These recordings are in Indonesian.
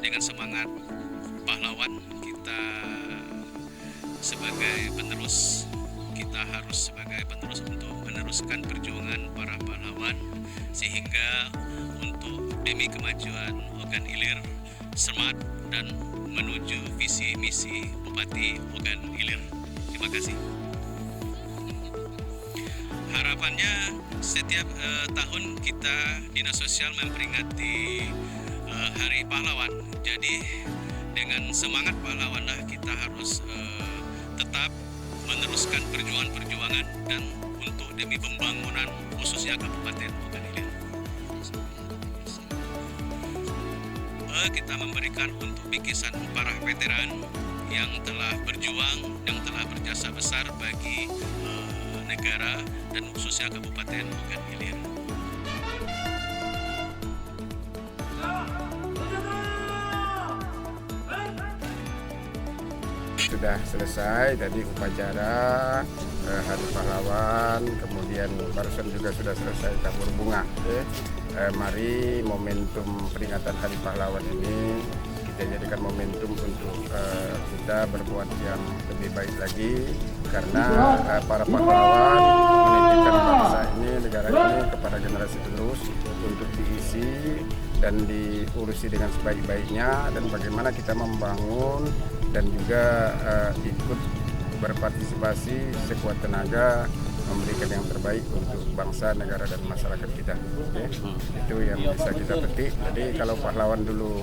dengan semangat pahlawan, kita sebagai penerus, kita harus sebagai penerus untuk meneruskan perjuangan para pahlawan sehingga untuk demi kemajuan Ogan Ilir Semat dan menuju visi misi Bupati Ogan Ilir. Terima kasih. Harapannya setiap tahun kita Dinas Sosial memperingati Hari Pahlawan. Jadi dengan semangat pahlawanlah kita harus tetap meneruskan perjuangan-perjuangan dan untuk demi pembangunan khususnya Kabupaten Ogan Ilir. Kita memberikan untuk bikisan para veteran yang telah berjuang, yang telah berjasa besar bagi negara dan khususnya Kabupaten Ogan Ilir. Sudah selesai tadi upacara Hari Pahlawan, kemudian barusan juga sudah selesai tabur bunga. Mari momentum peringatan Hari Pahlawan ini kita jadikan momentum untuk kita berbuat yang lebih baik lagi, karena para pahlawan menitipkan bangsa ini, negara ini kepada generasi penerus untuk diisi dan diurusi dengan sebaik-baiknya, dan bagaimana kita membangun dan juga ikut berpartisipasi sekuat tenaga memberikan yang terbaik untuk bangsa, negara, dan masyarakat kita. Itu yang bisa kita petik. Jadi kalau pahlawan dulu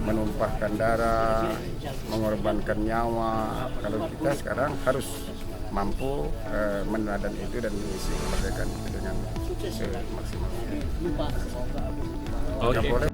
menumpahkan darah, mengorbankan nyawa, kalau kita sekarang harus mampu meneladani itu dan mengisi kemerdekaan itu dengan semaksimal. Oke.